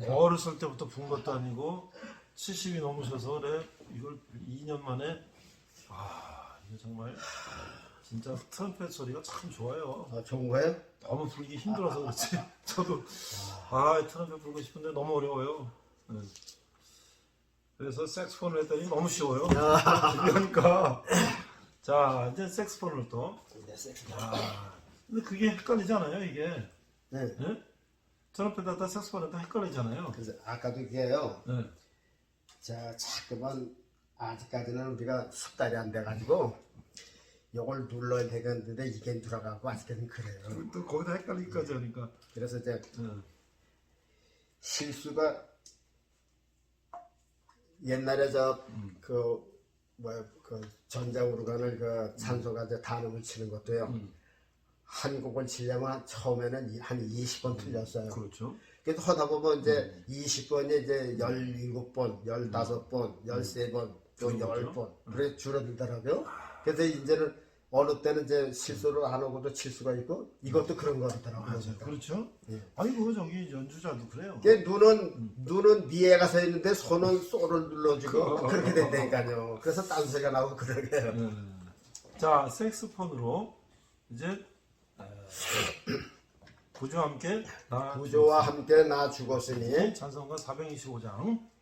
어렸을 때부터 본 것도 아니고 70이 넘으셔서 그래 이걸 2년 만에 이게 정말 진짜 트럼펫 소리가 참 좋아요. 좋은 거예요? 너무 부르기 힘들어서 그렇지. 저도 트럼펫 부르고 싶은데 너무 어려워요. 네. 그래서 색스폰을 했더니 너무 쉬워요. 그러니까 자 이제 색스폰을 또. 근데 그게 헷갈리잖아요 이게. 네. 네? 트럼펫에다 색스폰에다 헷갈리잖아요. 그래서 아까도 이게요. 네. 자, 자꾸만 아직까지는 우리가 숙달이 안 돼가지고 이걸 눌러야 되겠는데 이게 들어가고 아직까지는 그래요. 또 거기다 헷갈리기까지 하니까. 그래서 이제 네. 실수가 옛날에 그 전자우르간을 그 산소가 이제 단음을 치는 것도요. 한 곡을 치려면 처음에는 한 20번 틀렸어요. 그렇죠. 그래서 하다 보면 이제 20번이 이제 17번, 15번, 13번, 또 10번. 그래 줄어들더라고요. 그래서 이제는 어느 때는 이제 실수를 안 하고도 칠 수가 있고 이것도 그런 거 같더라고요. 맞아요. 그렇죠. 예. 아이고 저기 연주자도 그래요. 눈은 미에가 서 있는데 손은 소를 눌러주고 그렇게 된다니까요. 그래서 딴소리가 나오고 그러게요. 자, 색스폰으로 이제 구조와 함께 구조와 함께 나 죽었으니 찬송가 425장.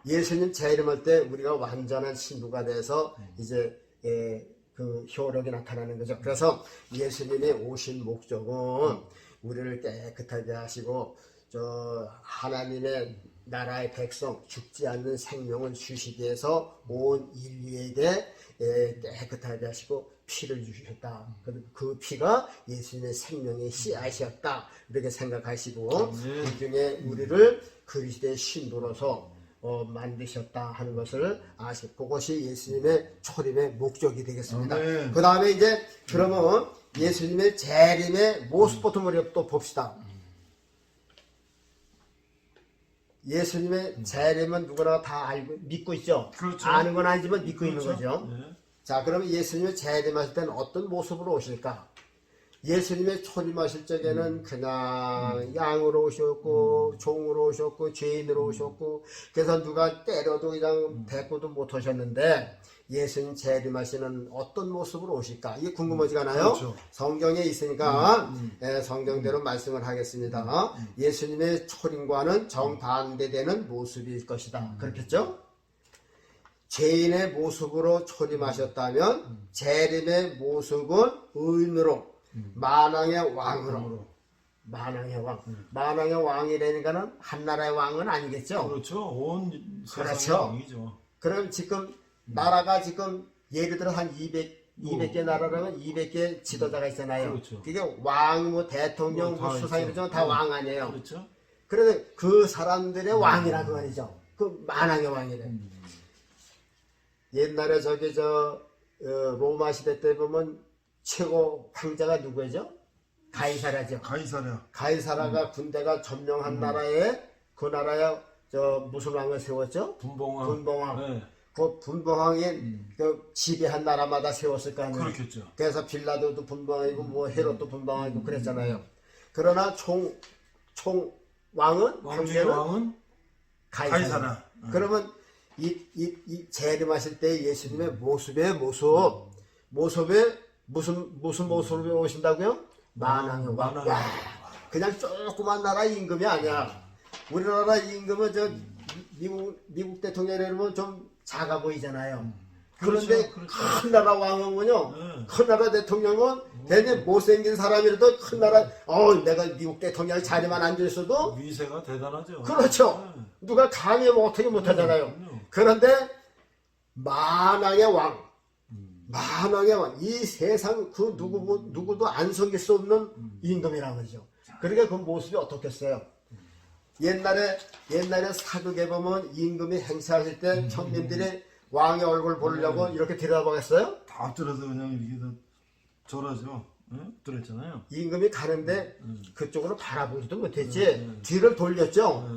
예수님 재림할 때 우리가 완전한 신부가 돼서 이제 그 효력이 나타나는 거죠. 그래서 예수님이 오신 목적은 우리를 깨끗하게 하시고 저 하나님의 나라의 백성 죽지 않는 생명을 주시기 위해서 온 인류에게 깨끗하게 하시고 피를 주셨다. 그 피가 예수님의 생명의 씨앗이었다. 이렇게 생각하시고 그 중에 우리를 그리스도의 신부로서 만드셨다 하는 것을 그것이 예수님의 초림의 목적이 되겠습니다. 아멘. 그 다음에 이제 그러면 예수님의 재림의 모습부터 우리가 또 봅시다. 예수님의 재림은 누구나 다 알고 믿고 있죠. 그렇죠. 아는 건 아니지만 믿고 있는 그렇죠. 거죠. 네. 자, 그러면 예수님의 재림하실 때는 어떤 모습으로 오실까? 예수님의 초림하실 적에는 그냥 양으로 오셨고 종으로 오셨고 죄인으로 오셨고 그래서 누가 때려도 그냥 대꾸도 못 하셨는데 예수님 재림하시는 어떤 모습으로 오실까? 이게 궁금하지가 않아요? 그렇죠. 성경에 있으니까 성경대로 말씀을 하겠습니다. 예수님의 초림과는 정반대되는 모습일 것이다. 그렇겠죠? 죄인의 모습으로 초림하셨다면 재림의 모습은 의인으로 만왕의 왕으로 만왕의 왕 만왕의 왕이라니까는 한 나라의 왕은 아니겠죠. 그렇죠. 온 세상의 그렇죠. 왕이죠. 그럼 지금 나라가 지금 예를 들어 한 200개 나라라면 200개 지도자가 있잖아요. 그렇죠. 그게 왕, 뭐 대통령, 다 뭐 수상 있죠. 이런 다 왕 아니에요. 그렇죠. 그래서 그 사람들의 왕이라는 말이죠. 그 만왕의 왕이래. 옛날에 로마 시대 때 보면 최고 황제가 누구죠? 가이사라죠. 가이사라가 군대가 점령한 나라에 그 나라에 무슨 왕을 세웠죠? 분봉왕. 네. 그 분봉왕이 그 지배한 나라마다 세웠을 거 아니에요. 그렇겠죠. 그래서 빌라도도 분봉왕이고 뭐 헤롯도 분봉왕이고 그랬잖아요. 그러나 총 왕은 왕중의 왕은 가이사라. 그러면 이 재림하실 때 예수님의 모습에 무슨 모습으로 오신다고요? 만왕의 왕. 만왕의 왕. 그냥 조그만 나라 임금이 아니야. 우리나라 임금은 미국 대통령이 이러면 좀 작아 보이잖아요. 그런데 그렇죠. 큰 나라 왕은요, 네. 큰 나라 대통령은 되게 못생긴 사람이라도 큰 나라, 내가 미국 대통령이 자리만 앉아있어도 위세가 대단하죠. 그렇죠. 네. 누가 감히 어떻게 못하잖아요. 그런데 만왕의 왕, 이 세상 그 누구도 안 섬길 수 없는 임금이라는 거죠. 그러니까 그 모습이 어떻겠어요? 옛날에 사극에 보면 임금이 행사하실 때 평민들이 왕의 얼굴 보려고 이렇게 들여다보겠어요? 다 엎드려서 그냥 이렇게 절하죠. 엎드렸잖아요. 임금이 가는데 그쪽으로 바라보지도 못했지. 뒤를 돌렸죠.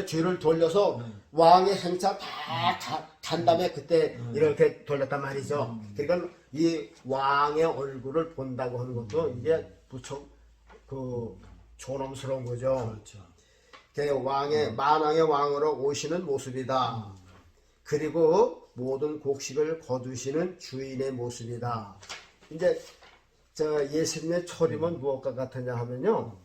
뒤를 돌려서 왕의 행차 다 간 다음에 그때 이렇게 돌렸단 말이죠. 그러니까 이 왕의 얼굴을 본다고 하는 것도 이게 무척 존엄스러운 거죠. 그렇죠. 만왕의 왕으로 오시는 모습이다. 그리고 모든 곡식을 거두시는 주인의 모습이다. 이제 예수님의 초림은 무엇과 같으냐 하면요,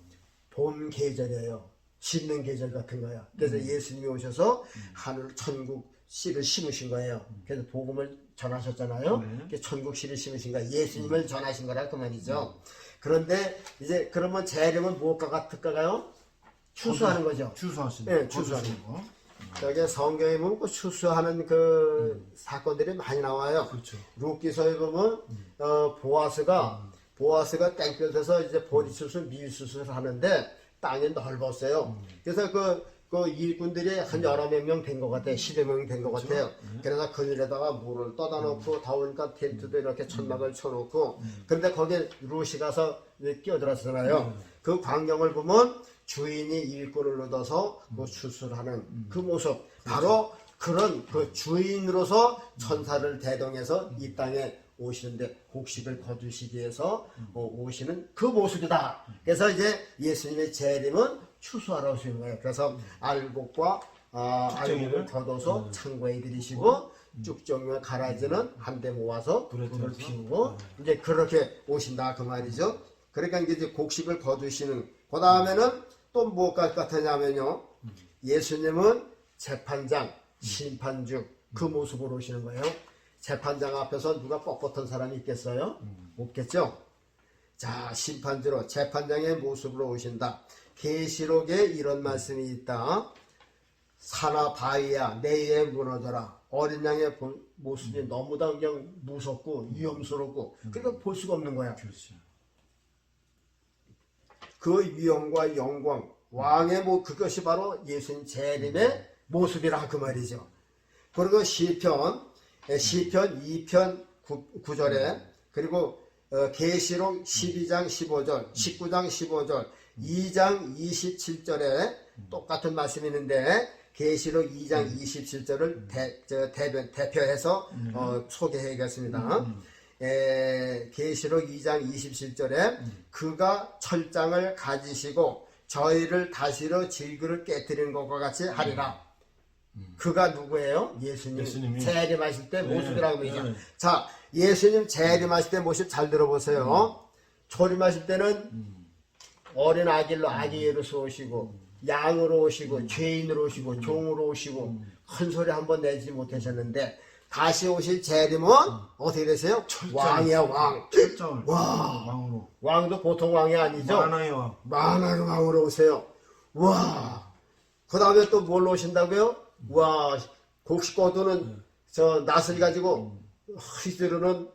봄 계절이에요. 심는 계절 같은 거야. 그래서 예수님이 오셔서 하늘 천국 씨를 심으신 거예요. 그래서 복음을 전하셨잖아요. 천국 씨를 심으신 거야. 예수님을 전하신 거라 그 말이죠. 그런데 이제 그러면 재림은 무엇과 같을까요? 추수하는 거죠. 추수하시는. 네, 추수하는 거. 여기 성경에 보면 그 추수하는 그 사건들이 많이 나와요. 그렇죠. 룻기서에 보면 보아스가 땡볕에서 이제 보리수술, 밀수술을 하는데 땅이 넓었어요. 그래서 그 일꾼들이 한 여러 명 된 것 같아요. 10여 명 된 것 같아요. 그래서 그늘에다가 물을 떠다 놓고 더우니까 텐트도 이렇게 천막을 쳐놓고 그런데 거기에 룻이 가서 끼어들었잖아요. 그 광경을 보면 주인이 일꾼을 얻어서 그 추수하는 그 모습, 바로 그런 그 주인으로서 천사를 대동해서 이 땅에 오시는데 곡식을 거두시기 위해서 오시는 그 모습이다. 그래서 이제 예수님의 재림은 추수하러 오시는 거예요. 그래서 알곡과 알곡을 걷어서 창고에 들이시고 쭉정이와 가라지는 한데 모아서 불을 피우고 이제 그렇게 오신다 그 말이죠. 그러니까 이제 곡식을 거두시는, 그 다음에는 또 무엇과 같으냐면요, 예수님은 재판장, 심판주 그 모습으로 오시는 거예요. 재판장 앞에서 누가 뻣뻣한 사람이 있겠어요? 없겠죠. 자, 심판주로 재판장의 모습으로 오신다. 계시록에 이런 말씀이 있다. 사나 바위야 내 위에 무너져라. 어린 양의 모습이 너무나 그냥 무섭고 위험스럽고 그러니까 볼 수가 없는 거야. 그렇죠. 그 위엄과 영광, 왕의 그것이 바로 예수님 재림의 모습이라 그 말이죠. 그리고 시편 2편 9절에 그리고 계시록 12장 15절, 19장 15절, 2장 27절에 똑같은 말씀이 있는데 계시록 2장 27절을 대표해서 소개해야겠습니다. 계시록 2장 27절에 그가 철장을 가지시고 저희를 다시러 질그를 깨뜨리는 것과 같이 하리라. 그가 누구예요? 예수님이 재림하실 때 모습이라고 그러죠. 네. 자, 예수님 재림하실 때 모습 잘 들어보세요. 조림하실 때는 어린 아기로 아기로 오시고 양으로 오시고 죄인으로 오시고 종으로 오시고 큰 소리 한번 내지 못하셨는데 다시 오실 재림은 어떻게 되세요? 왕이야 왕. 철장을 와. 왕으로. 왕도 보통 왕이 아니죠. 만화의 왕. 만화의 왕으로 오세요. 와. 그 다음에 또 뭘로 오신다고요? 와. 곡식거두는 저 낫을 가지고 휘두르는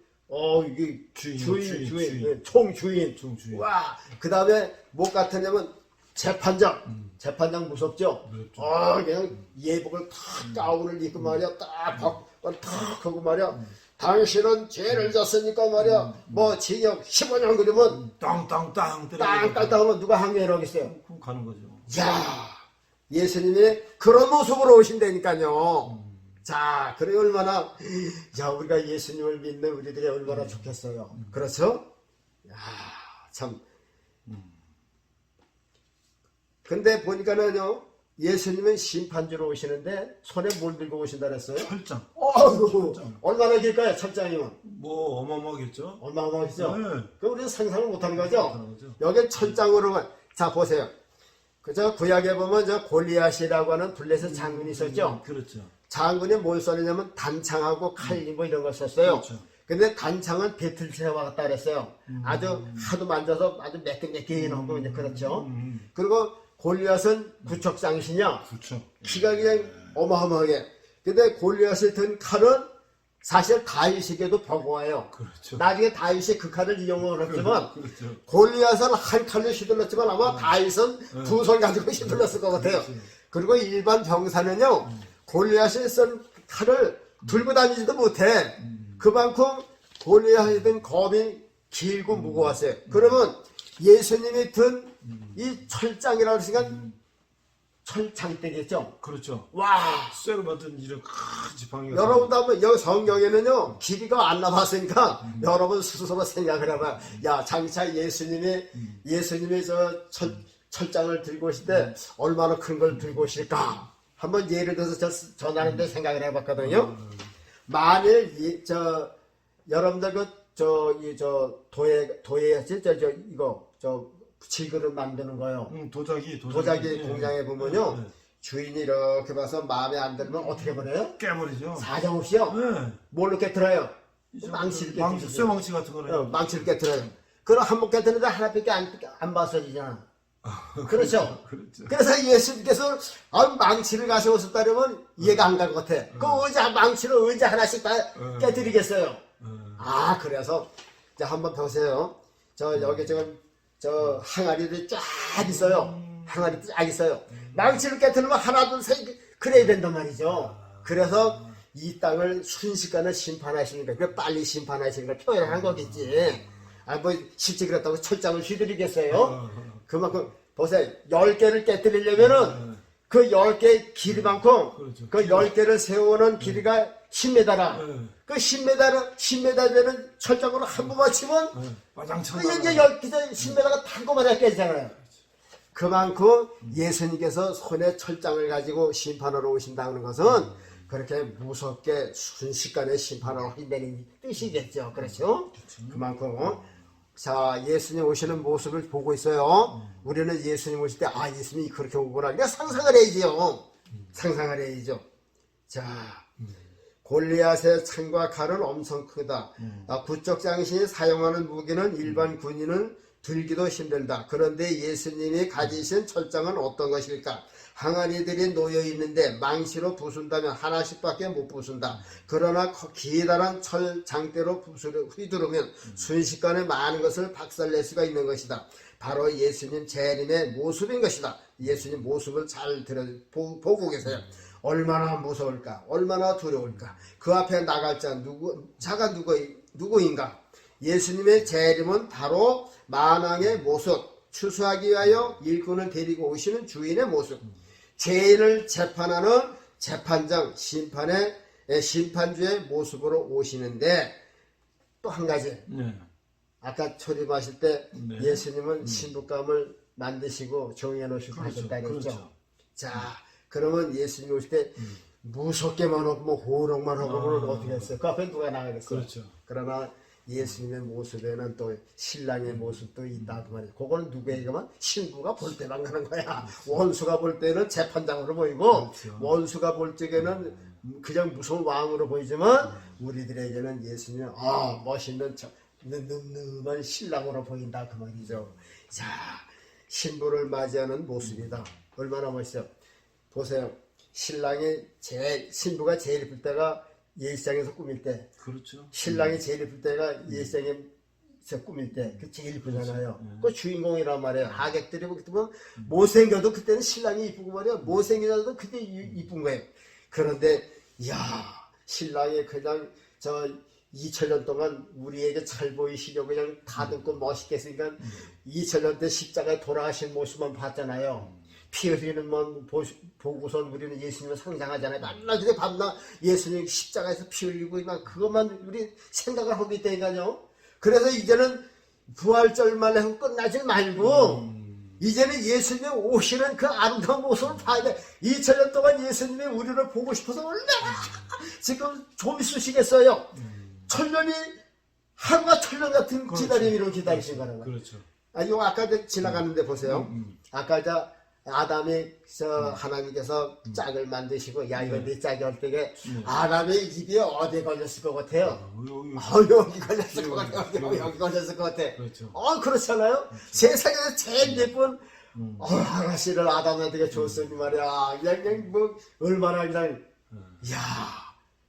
이게 주인, 총주인. 와. 그 다음에 뭐 같으냐면 재판장 무섭죠? 그냥 예복을 탁 가운을 입고 말이야. 딱 하고 말이야. 당신은 죄를 졌으니까 말이야. 뭐 징역 15년 그러면 땅땅땅 하면 누가 항의를 하겠어요? 그럼 가는 거죠. 야, 예수님이 그런 모습으로 오신다니까요. 자, 그래 얼마나 우리가 예수님을 믿는 우리들이 얼마나 좋겠어요. 그렇죠? 야, 참. 근데 보니까는요, 예수님은 심판주로 오시는데 손에 뭘 들고 오신다 그랬어요? 철장. 얼마나 길까요, 철장이면? 뭐 어마어마하겠죠. 어마어마하죠? 네. 그 우리는 상상을 못하는 거죠? 못하는 거죠. 여기 철장으로만. 자, 보세요. 그저 구약에 보면 저 골리앗이라고 하는 블레셋 장군이 있었죠? 그렇죠. 장군이 뭘 썼느냐면 단창하고 칼 뭐 이런 걸 썼어요. 그렇죠. 근데 단창은 배틀체와 같다 그랬어요. 아주 하도 만져서 아주 매끈매끈하고 이제 그렇죠. 그리고 골리앗은 구척장신이야. 그렇죠. 키가 그냥 어마어마하게. 근데 골리앗을 든 칼은 사실 다윗에게도 버거워요. 그렇죠. 나중에 다윗이 그 칼을 이용을 했지만 그렇죠. 골리앗은 한 칼로 휘둘렀지만 아마 다윗은 두 손 가지고 휘둘렀을 것 같아요. 그리고 일반 병사는요, 골리앗이 쓴 칼을 들고 다니지도 못해. 그만큼 골리앗이 든 검이 길고 무거웠어요. 그러면 예수님이 든 이 철장이라고 했으니까 철장대겠죠? 그렇죠. 와! 쇠로 만든 이런 큰 지팡이가. 여러분도 한번 여기 성경에는요, 길이가 안 남았으니까 여러분 스스로 생각을 해봐. 야, 장차 예수님이 저 철장을 들고 오실 때 얼마나 큰 걸 들고 오실까? 한번 예를 들어서 전하는데 생각을 해봤거든요. 만일 여러분들 도예였지? 질그릇 만드는 거요. 도자기 공장에 보면요. 네. 주인이 이렇게 봐서 마음에 안 들면 어떻게 버려요? 깨버리죠. 사정없이요. 네. 뭘로 깨뜨려요? 망치를 깨뜨리죠. 쇠망치 같은 거는. 망치를 깨뜨려요. 그럼 한 번 깨뜨리는데 하나밖에 안 벗어지잖아. 그렇죠? 그렇죠. 그래서 예수님께서 망치를 가져오셨다면 이해가 안 갈 것 같아. 그 망치를 의자 하나씩 다 깨뜨리겠어요. 그래서 이제 한번 보세요. 여기 지금 항아리들이 쫙 있어요. 항아리 쫙 있어요. 망치를 깨뜨리면 하나 둘 셋 그래야 된단 말이죠. 그래서 이 땅을 순식간에 심판하시니까 그 빨리 심판하시는 걸 표현한 거겠지. 뭐 실제 그렇다고 철장을 휘두르겠어요. 그만큼 보세요. 10개를 깨뜨리려면은 그 10개 길이만큼 그렇죠. 그 10개를 세우는 길이가 10m라. 그 10m 되는 철장으로 한 번만 치면 마장창. 이제 10m가 탄고만 깨지잖아요. 그만큼 예수님께서 손에 철장을 가지고 심판하러 오신다는 것은 그렇게 무섭게 순식간에 심판을 하신다는 뜻이겠죠. 그렇죠? 그만큼 자, 예수님 오시는 모습을 보고 있어요. 우리는 예수님 오실 때 예수님이 그렇게 오구나. 그러니까 상상을 해야지요. 상상을 해야죠. 자, 골리앗의 창과 칼은 엄청 크다. 구척장신이 사용하는 무기는 일반 군인은 들기도 힘들다. 그런데 예수님이 가지신 철장은 어떤 것일까? 항아리들이 놓여 있는데 망치로 부순다면 하나씩밖에 못 부순다. 그러나 기다란 철 장대로 휘두르면 순식간에 많은 것을 박살낼 수가 있는 것이다. 바로 예수님 재림의 모습인 것이다. 예수님 모습을 잘 보고 계세요. 얼마나 무서울까, 얼마나 두려울까. 그 앞에 나갈 자가 누구인가. 예수님의 재림은 바로 만왕의 모습, 추수하기 위하여 일꾼을 데리고 오시는 주인의 모습, 죄인을 재판하는 재판장, 심판주의 모습으로 오시는데, 또 한 가지, 네. 아까 초림하실 때 네. 예수님은 신부감을 만드시고 정해놓으시고 하셨다 그랬죠. 그렇죠. 자, 그러면 예수님이 오실 때 무섭게만 하고 뭐 호롱만 하고 는 어떻게 했어요? 그 앞에 누가 나가겠어요? 그렇죠. 그러나 예수님의 모습에는 또 신랑의 모습도 있다 그 말이에요. 그거는 누구에게만 신부가 볼 때만 가는 거야. 원수가 볼 때는 재판장으로 보이고 그렇죠. 원수가 볼 적에는 그냥 무서운 왕으로 보이지만 우리들에게는 예수님은 멋있는 늠름한 신랑으로 보인다 그 말이죠. 자, 신부를 맞이하는 모습이다. 얼마나 멋있어요. 보세요. 신부가 제일 예쁠 때가 예시장에서 꾸밀 때, 그렇죠. 신랑이 제일 예쁠 때가 예시장에서 꾸밀 때, 그 제일 예쁘잖아요. 그 주인공이란 말이에요. 하객들이 보면 못생겨도 그때는 신랑이 이쁘고 말이야. 못생겨도 그때 이쁜 거예요. 그런데 이야, 신랑이 그냥 2000년 동안 우리에게 잘 보이시려고 그냥 다듬고 멋있게 했으니까 2000년 때 십자가에 돌아가신 모습만 봤잖아요. 피 흘리는 만 보고선 우리는 예수님을 상상하잖아요. 날라들이 밤낮 예수님 십자가에서 피 흘리고 그것만 우리 생각을 하고 있다니까요. 그래서 이제는 부활절만 하고 끝나지 말고 이제는 예수님이 오시는 그 아름다운 모습을 봐야 돼. 2000년 동안 예수님이 우리를 보고 싶어서 얼마나 지금 좀 있으시겠어요. 천년이 하루가 천년 같은 그렇죠. 기다림으로 기다리신 거라는 거예요. 그렇죠. 이거 아까 지나가는데 보세요. 아까 아담이 하나님께서 짝을 만드시고 야 이거 내 짝이 할 때에 아담의 입이 어디에 걸렸을 것 같아요? 여기 걸렸을 것 같아요. 여기 걸렸을 것 같아. 그렇죠. 그렇잖아요. 세상에서 제일 예쁜 아가씨를 아담한테 줬으니 말이야. 그냥 뭐 얼마나 그냥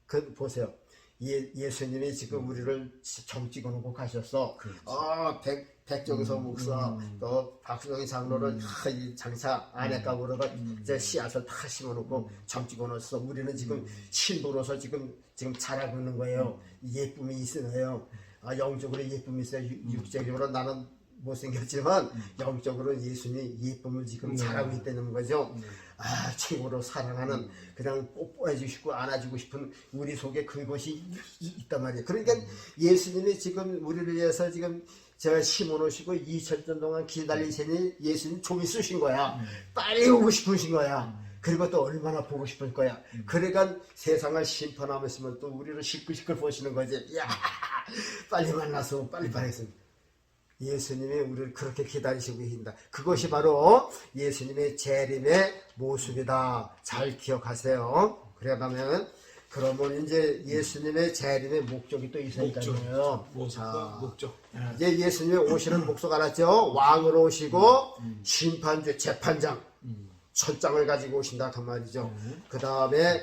그 보세요. 예수님이 지금 우리를 점 찍어놓고 가셨어. 백정서 목사, 또 박수영이 장로를 이 장차 아내감으로가 이제 씨앗을 다 심어놓고 점 찍어놓았어. 우리는 지금 신부로서 지금 자라고 있는 거예요. 예쁨이 있어요. 영적으로 예쁨이 있어요. 육적으로 나는 못생겼지만 영적으로 예수님이 예쁨을 지금 자라고 있다는 거죠. 최고로 사랑하는 그냥 뽀뽀해주시고 안아주고 싶은 우리 속에 그것이 있단 말이에요. 그러니까 예수님이 지금 우리를 위해서 지금 심어놓으시고 2000년 동안 기다리시니 예수님 좀 있으신 거야. 빨리 오고 싶으신 거야. 그리고 또 얼마나 보고 싶을 거야. 그러니까 세상을 심판하면서 또 우리를 시끌시끌 보시는 거지. 야, 빨리 만나서 빨리 했습니다. 예수님이 우리를 그렇게 기다리시고 계신다. 그것이 바로 예수님의 재림의 모습이다. 잘 기억하세요. 그러면 이제 예수님의 재림의 목적이 또 있으니까요. 목적. 이제 예수님이 오시는 목적 알았죠? 왕으로 오시고 심판주, 재판장, 천장을 가지고 오신다 그 말이죠. 그 다음에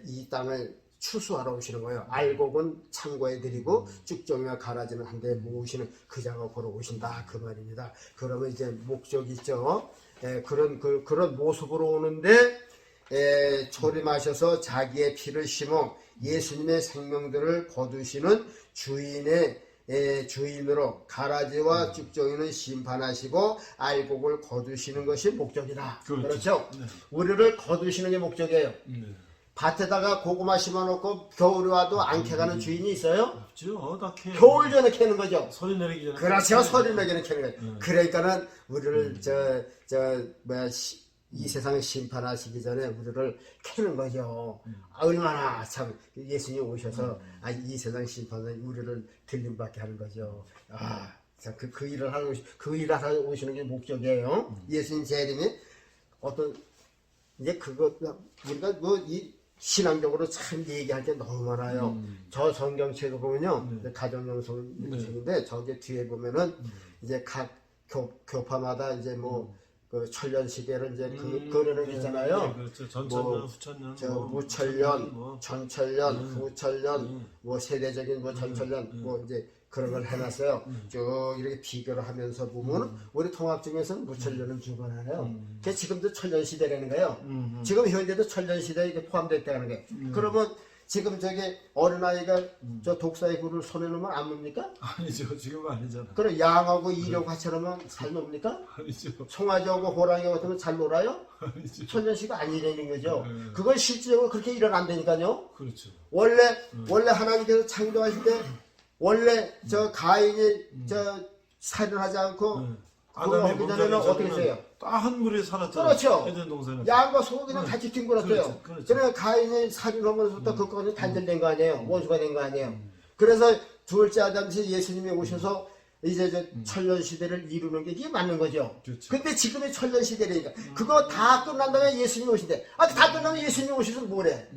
이 땅을 추수하러 오시는 거예요. 알곡은 창고에 드리고 쭉정이와 가라지는 한 대 모으시는 그 자가 걸어오신다 그 말입니다. 그러면 이제 목적이 있죠. 그런 모습으로 오는데 초림하셔서 자기의 피를 심어 예수님의 생명들을 거두시는 주인으로 가라지와 쭉정이는 심판하시고 알곡을 거두시는 것이 목적이다. 그렇죠? 네. 우리를 거두시는 게 목적이에요. 밭에다가 고구마 심어놓고 겨울이 와도 안 캐가는 주인이 있어요? 없죠. 다 캐. 겨울 전에 캐는 거죠. 서리 내리기 전에. 그렇죠. 서리 내기는 캐는 거예요. 그러니까는 우리를 이 세상을 심판하시기 전에 우리를 캐는 거죠. 얼마나 참 예수님이 오셔서 이 세상 심판은 우리를 들림받게 하는 거죠. 그 일을 하러 오시는 게 목적이에요. 예수님 재림이 이제 우리가 이 신앙적으로 참 얘기할 게 너무 많아요. 저 성경책을 보면요, 가정영성책인데 저기 뒤에 보면은 이제 각 교파마다 이제 그 천년 시계를 이제 그러는 게 있잖아요. 그렇죠. 전천년, 후천년, 무천년, 전천년, 후천년, 세대적인 전천년, 이제 그런 걸 해놨어요. 쭉 이렇게 비교를 하면서 보면 우리 통합 중에서는 무천년은 주관하네요. 그게 지금도 천년시대라는 거예요. 지금 현재도 천년시대에 이게 포함되어 있다는 거예요. 그러면 지금 저기 어린아이가 저 독사의 굴을 손에 넣으면 안 뭡니까? 아니죠. 지금은 아니잖아. 그럼 양하고 이령 같이 하면 잘 놉니까? 아니죠. 송아지하고 호랑이 같으면 잘 놀아요? 아니죠. 천년시가 아니라는 거죠. 그건 실질적으로 그렇게 일어난다니까요. 그렇죠. 원래 하나님께서 창조하실 때 원래 저 가인이 저 살인하지 않고 그거 하기 전에는 어떻게 했어요? 한 무리에 살았잖아요. 그렇죠. 에덴 동산에. 양과 소가 그냥 같이 뒹굴었어요. 그렇죠. 그래 가인이 살인하면서부터 그거는 단절된 거 아니에요. 원수가 된 거 아니에요. 그래서 둘째 아담시 예수님이 오셔서 이제 저 천년 시대를 이루는 게 이게 맞는 거죠. 그렇죠. 근데 지금의 천년 시대니까 그거 다 끝난 다음에 예수님이 오신대. 다 끝나면 예수님이 오셔서 뭐래?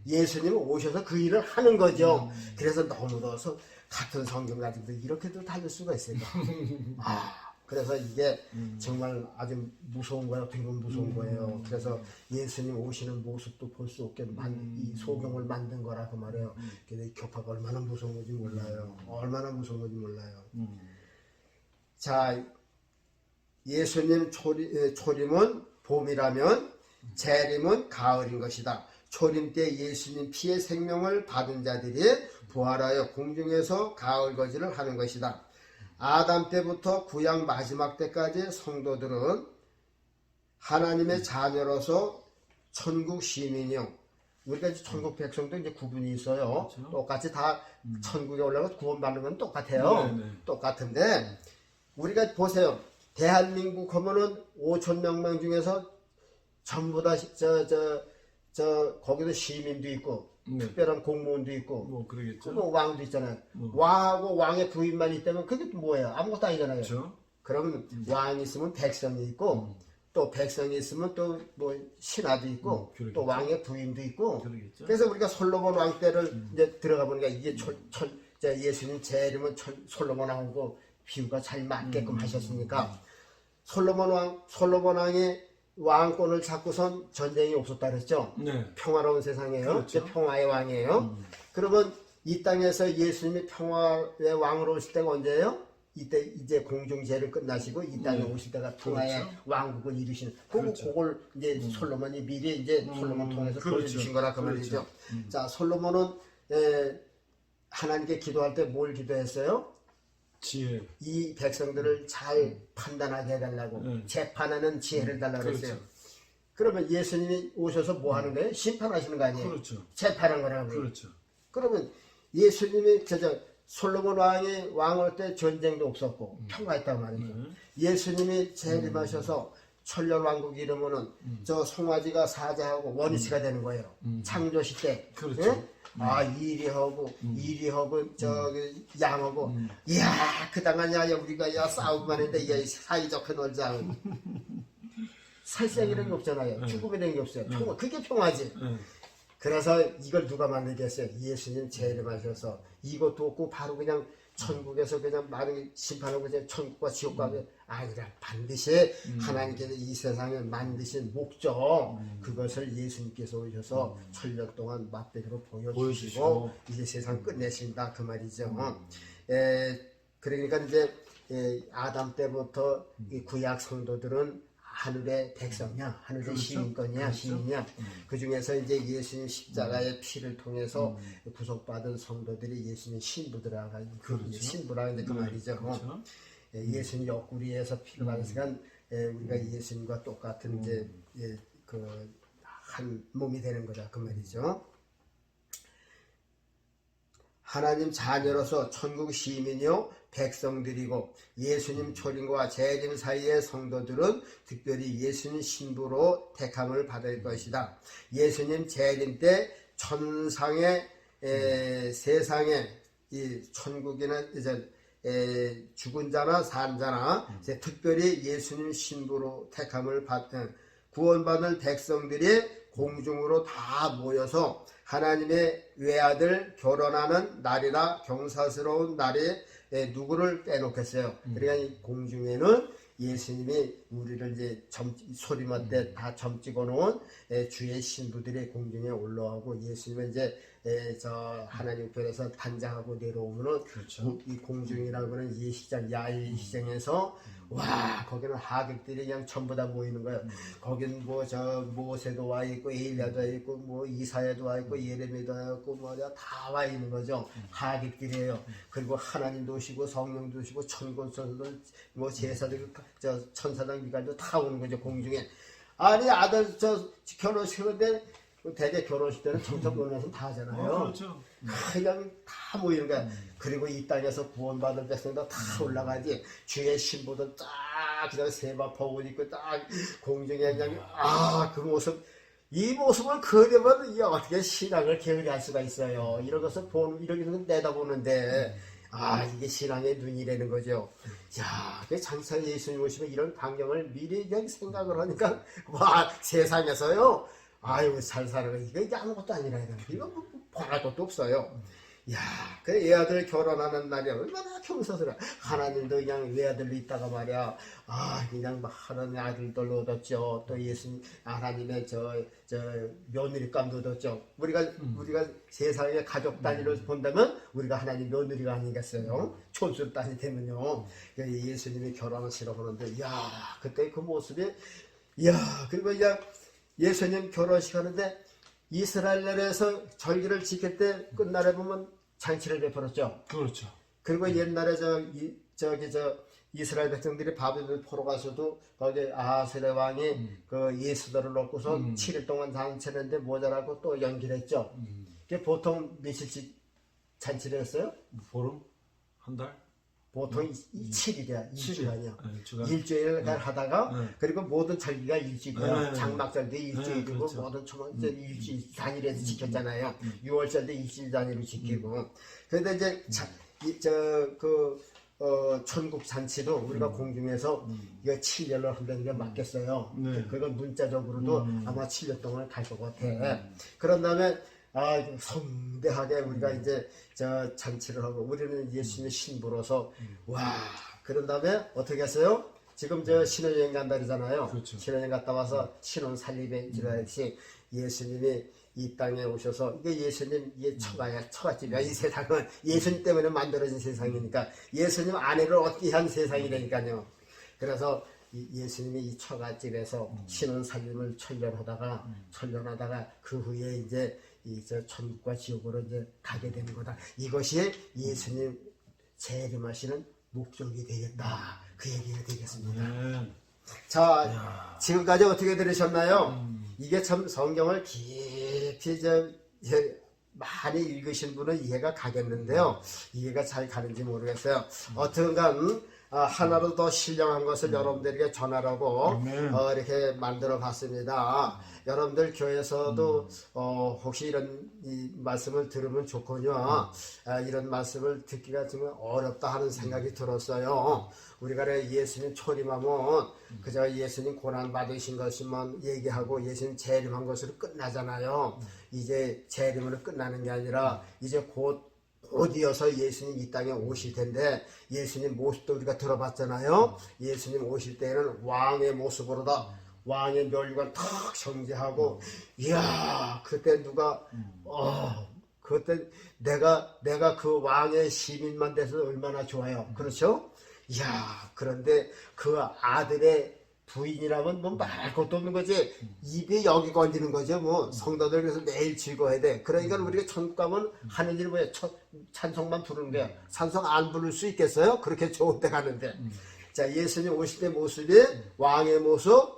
예수님이 오셔서 그 일을 하는 거죠. 그래서 너무 더워서 같은 성경 가지고도 이렇게도 다를 수가 있을까? 그래서 이게 정말 아주 무서운 거예요. 어떻게 보면 무서운 거예요. 그래서 예수님 오시는 모습도 볼 수 없게 이 소경을 만든 거라고 말해요. 근데 교파가 얼마나 무서운 건지 몰라요. 얼마나 무서운 건지 몰라요. 자, 예수님 초림은 봄이라면 재림은 가을인 것이다. 초림 때 예수님 피의 생명을 받은 자들이 부활하여 공중에서 가을 거지를 하는 것이다. 아담 때부터 구약 마지막 때까지 성도들은 하나님의 자녀로서 천국 시민이요. 우리가 이제 천국 백성도 이제 구분이 있어요. 그렇죠. 똑같이 다 천국에 올라가서 구원받는 건 똑같아요. 네네. 똑같은데 우리가 보세요. 대한민국 하면은 5천 명 중에서 전부 다 거기도 시민도 있고 특별한 공무원도 있고 뭐 그러겠죠. 뭐 왕도 있잖아요. 왕하고 왕의 부인만 있다면 그게 뭐예요? 아무것도 아니잖아요. 그렇죠. 그러면 왕이 있으면 백성이 있고 또 백성이 있으면 또 뭐 신하도 있고 그러겠죠. 또 왕의 부인도 있고 그러겠죠. 그래서 우리가 솔로몬 왕 때를 이제 들어가 보니까 이게 예수님 재림은 솔로몬 왕하고 비유가 잘 맞게끔 하셨으니까 솔로몬 왕이 왕권을 잡고선 전쟁이 없었다 그랬죠. 네. 평화로운 세상이에요. 그렇죠. 이제 평화의 왕이에요. 그러면 이 땅에서 예수님이 평화의 왕으로 오실 때가 언제예요? 이때 이제 공중제를 끝나시고 이 땅에 오실 때가 평화의 그렇죠. 왕국을 이루시는 그렇죠. 그걸 이제 솔로몬이 미리 이제 솔로몬 통해서 그렇죠. 보여주신 거라 그 그렇죠. 말이죠. 자, 솔로몬은 하나님께 기도할 때 뭘 기도했어요? 지혜. 이 백성들을 잘 판단하게 해달라고 재판하는 지혜를 달라고 그렇죠. 그랬어요. 그러면 예수님이 오셔서 뭐 하는 거예요? 심판하시는 거 아니에요? 그렇죠. 재판한 거라고. 그렇죠. 그러면 예수님이 솔로몬 왕이 왕할 때 전쟁도 없었고 평화했단 말이죠. 예수님이 재림하셔서 천년 왕국 이루면은 저 송아지가 사자하고 원위치가 되는 거예요. 창조시 때. 그렇죠. 예? 이리하고 저기 양하고 이야 그 당하냐 우리가 야 싸우기만 했는데 야 사이좋게 놀자. 살생이라는 게 없잖아요. 죽음이라는 게 없어요. 평화. 그게 평화지. 그래서 이걸 누가 만들겠어요? 예수님 재림하셔서 이것도 없고 바로 그냥 천국에서 그냥 많은 심판하고 그냥 천국과 지옥 가게 아니라 반드시 하나님께서 이 세상을 만드신 목적 그것을 예수님께서 오셔서 천년 동안 맛배기로 보여주시고 이제 세상 끝내신다 그 말이죠. 그러니까 이제 아담 때부터 이 구약 성도들은 하늘의 백성이야, 하늘의 그렇죠. 시민권이야, 그렇죠. 시민이야. 그 중에서 이제 예수님 십자가의 피를 통해서 구속받은 성도들이 예수님 신부들아가 그렇죠. 신부라 이제 그 말이죠. 그렇죠. 예수님 옆구리에서 피를 받으니까 우리가 예수님과 똑같은 이제 그 한 몸이 되는 거다 그 말이죠. 하나님 자녀로서 천국 시민이요 백성들이고 예수님 초림과 재림 사이의 성도들은 특별히 예수님 신부로 택함을 받을 것이다. 예수님 재림 때 천상의 세상에 이 천국이나 이제 죽은 자나 산 자나 이제 특별히 예수님 신부로 택함을 구원받은 백성들이 공중으로 다 모여서 하나님의 외아들 결혼하는 날이라 경사스러운 날에 누구를 빼놓겠어요. 그러니까 이 공중에는 예수님이 우리를 이제 소리만 때 다 점찍어 놓은 주의 신부들이 공중에 올라오고 예수님은 이제 저 하나님 편에서 단장하고 내려오면은 그렇죠. 이 공중이라고 하는 예식장 야외시장에서 와 거기는 하객들이 그냥 전부 다 모이는 거예요. 거긴 뭐 저 모세도 와 있고 엘리야도 와 있고 뭐 이사야도 와 있고 예레미야도 와 있고 뭐냐 다 와 있는 거죠. 하객들이에요. 그리고 하나님도 오시고 성령도 오시고 천군천사들 뭐 제사들 저 천사장 미갈도 다 오는 거죠 공중에. 아니 아들 저 결혼식인데 대개 결혼식 때는 청천문에서 다 하잖아요. 그렇죠. 그냥 다 모이는 거야. 그리고 이 땅에서 구원받은 백성도 다 올라가지. 주의 신부들 딱 그냥 세마포 옷 입고 딱 공중에 그냥 그 모습. 이 모습을 그려면 이게 어떻게 신앙을 게으리할 수가 있어요. 이런 것을 이런 내다보는데 이게 신앙의 눈이라는 거죠. 야, 그 장차 예수님 오시면 이런 광경을 미리 그냥 생각을 하니까 와 세상에서요. 아유 잘 살아가 이게 아무것도 아니라 이거 뭐 바랄 것도 없어요. 야, 그 애아들 결혼하는 날이 얼마나 경사스러워. 하나님도 그냥 외아들로 있다가 말이야. 그냥 막 하나님 아들들로 얻었죠. 또 예수님 하나님의 저 며느리감도 얻었죠. 우리가 세상의 가족 단위로 본다면 우리가 하나님 며느리가 아니겠어요. 촌수 단위 되면요. 예수님이 결혼하시러 그러는데 야, 그때 그 모습이 야, 그리고 이제 예수님 결혼식 하는데 이스라엘에서 절기를 지킬 때 끝날에 보면 잔치를 베풀었죠. 그렇죠. 그리고 옛날에 이스라엘 백성들이 바벨론 포로 가서도 거기 아하스레 왕이 그 예수들을 놓고서 7일 동안 잔치했는데 모자라고 또 연기를 했죠. 그게 보통 며칠씩 잔치를 했어요? 보름? 한 달? 보통 7일이야. 2주 아니야. 일주일 하다가 그리고 모든 절기가 일주일이야. 네. 장막절도 일주일이고 그렇죠. 모든 일주일 단위로 지켰잖아요. 6월절도 일주일 단위로 지키고. 그런데 이제 천국 잔치도 우리가 공중에서 이거 7년을 한다는 게 맞겠어요. 네. 그건 문자적으로도 아마 7년 동안 갈 것 같아. 그런 다음에 성대하게 우리가 이제 저 잔치를 하고 우리는 예수님의 신부로서 그런 다음에 어떻게 했어요? 지금 저 신혼여행 간다잖아요. 그렇죠. 신혼여행 갔다 와서 신혼 살림에 지나듯이 예수님이 이 땅에 오셔서 이게 예수님 이게 처갓집이야. 이 세상은 예수님 때문에 만들어진 세상이니까 예수님 아내를 얻기 위한 세상이라니까요. 그래서 예수님이 이 처갓집에서 신혼 살림을 천년하다가 그 후에 이제 천국과 지옥으로 이제 가게 되는 거다. 이것이 예수님 재림하시는 목적이 되겠다. 그 얘기가 되겠습니다. 네. 자, 지금까지 어떻게 들으셨나요? 이게 참 성경을 깊이 많이 읽으신 분은 이해가 가겠는데요. 이해가 잘 가는지 모르겠어요. 어떻든 하나로 더 신령한 것을 여러분들에게 전하라고 이렇게 만들어 봤습니다. 여러분들 교회에서도 혹시 이런 이 말씀을 들으면 좋거든요. 이런 말씀을 듣기가 정말 어렵다 하는 생각이 들었어요. 우리가 예수님 초림하면 그저 예수님 고난 받으신 것만 얘기하고 예수님 재림한 것으로 끝나잖아요. 이제 재림으로 끝나는 게 아니라 이제 곧이어서 예수님 이 땅에 오실 텐데 예수님 모습도 우리가 들어봤잖아요. 예수님 오실 때는 왕의 모습으로다. 왕의 멸류관 탁 정지하고 이야 그때 누가 그때 내가 그 왕의 시민만 돼서 얼마나 좋아요. 그렇죠? 이야 그런데 그 아들의 부인이라면 뭐 말할 것도 없는 거지. 입이 여기 걸리는 거죠. 뭐 성도들 그래서 매일 즐거워야 돼. 그러니까 우리가 천국 가면 하는 일 뭐야? 찬송만 부르는 거야. 찬송 안 부를 수 있겠어요? 그렇게 좋은 데 가는데. 자 예수님 오실 때 모습이 왕의 모습,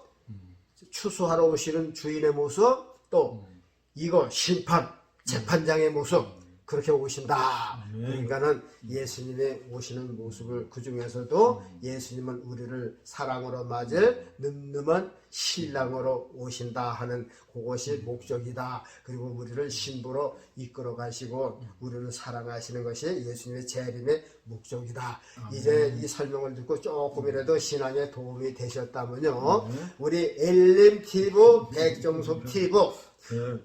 추수하러 오시는 주인의 모습, 또 이거 심판 재판장의 모습 그렇게 오신다. 그러니까는 예수님의 오시는 모습을 그 중에서도 예수님은 우리를 사랑으로 맞을 늠름한 신랑으로 오신다 하는 그것이 목적이다. 그리고 우리를 신부로 이끌어 가시고 우리를 사랑하시는 것이 예수님의 재림의 목적이다. 이제 이 설명을 듣고 조금이라도 신앙에 도움이 되셨다면요. 우리 엘림TV, 백정섭TV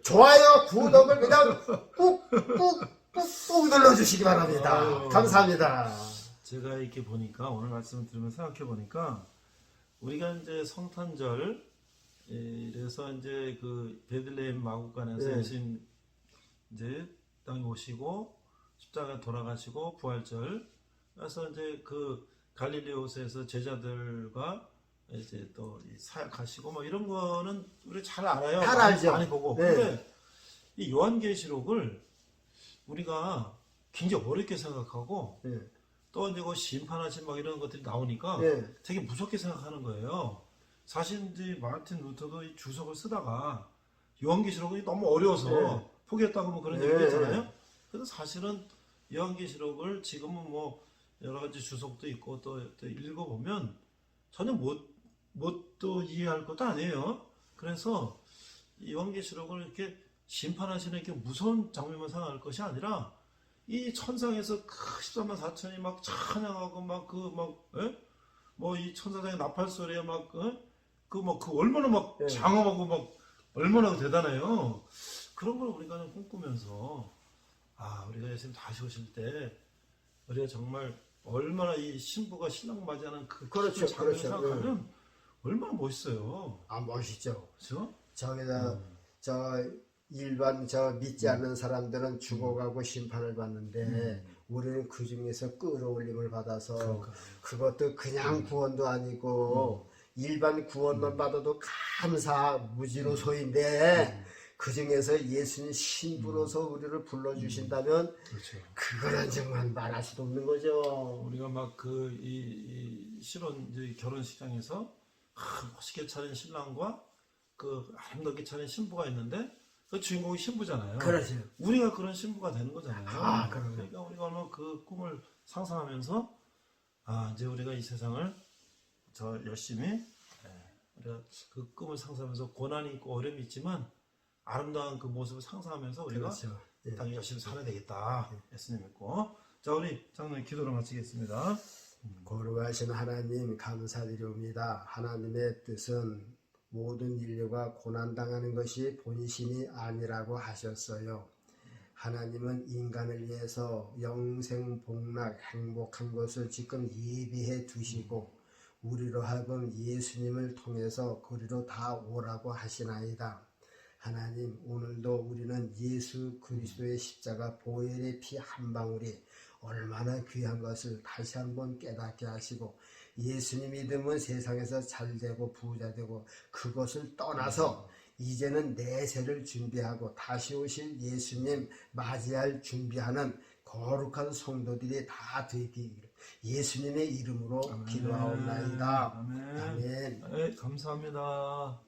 좋아요, 구독을 그냥 꾹꾹꾹꾹 눌러주시기 바랍니다. 감사합니다. 제가 이렇게 보니까 오늘 말씀을 들으면서 생각해 보니까 우리가 이제 성탄절 이래서 이제 그 베들레헴 마구간에서 예수님 이제 땅에 오시고 십자가에 돌아가시고 부활절. 그래서 이제 그 갈릴리오스에서 제자들과 이제 또 사역하시고 뭐 이런 거는 우리 잘 알아요. 잘 알죠. 많이 보고. 네. 근데 이 요한계시록을 우리가 굉장히 어렵게 생각하고 네. 또 이제 그 심판하신 막 이런 것들이 나오니까 네. 되게 무섭게 생각하는 거예요. 사실 이제 마르틴 루터도 이 주석을 쓰다가 요한계시록이 너무 어려워서 네. 포기했다고 뭐 그런 네. 얘기 했잖아요. 그래서 사실은 요한계시록을 지금은 뭐 여러 가지 주석도 있고 또 읽어보면 전혀 또 이해할 것도 아니에요. 그래서 이 요한계시록을 이렇게 심판하시는 이렇게 무서운 장면만 생각할 것이 아니라 이 천상에서 14만 4천이 막 찬양하고 뭐 이 천사장의 나팔 소리에 얼마나 막 네. 장엄하고 막 얼마나 대단해요. 그런 걸 우리가 좀 꿈꾸면서 우리가 예수님 다시 오실 때 우리가 정말 얼마나 이 신부가 신랑 맞이하는 그 그렇죠, 장면을 그렇죠. 생각하면 얼마나 멋있어요. 멋있죠. 그렇죠? 저기다 일반 믿지 않는 사람들은 죽어가고 심판을 받는데 우리는 그 중에서 끌어올림을 받아서 그것도 그냥 구원도 아니고 일반 구원만 받아도 감사 무지로소인데 그 중에서 예수님 신부로서 우리를 불러주신다면 그렇죠. 그거는 정말 말할 수도 없는 거죠. 우리가 막 이 실혼 이제 결혼식장에서 멋있게 차린 신랑과 그 아름답게 차린 신부가 있는데 그 주인공이 신부잖아요. 그렇죠. 우리가 그런 신부가 되는 거잖아요. 그럼요. 그러니까 우리가 얼마나 그 꿈을 상상하면서 이제 우리가 이 세상을 열심히 우리가 그 꿈을 상상하면서 고난이 있고 어려움이 있지만 아름다운 그 모습을 상상하면서 우리가 그렇죠. 땅에 열심히 살아야 되겠다. 예수님 믿고. 자, 우리 장로님 기도로 마치겠습니다. 거룩하신 하나님 감사드립니다. 하나님의 뜻은 모든 인류가 고난당하는 것이 본심이 아니라고 하셨어요. 하나님은 인간을 위해서 영생복락 행복한 것을 지금 예비해 두시고 우리로 하여금 예수님을 통해서 그리로 다 오라고 하시나이다. 하나님 오늘도 우리는 예수 그리스도의 십자가 보혈의 피 한 방울이 얼마나 귀한 것을 다시 한번 깨닫게 하시고 예수님 믿으면 세상에서 잘되고 부자되고 그것을 떠나서 이제는 내세를 준비하고 다시 오실 예수님 맞이할 준비하는 거룩한 성도들이 다 되기를 예수님의 이름으로 기도하옵나이다. 아멘. 아멘. 네, 감사합니다.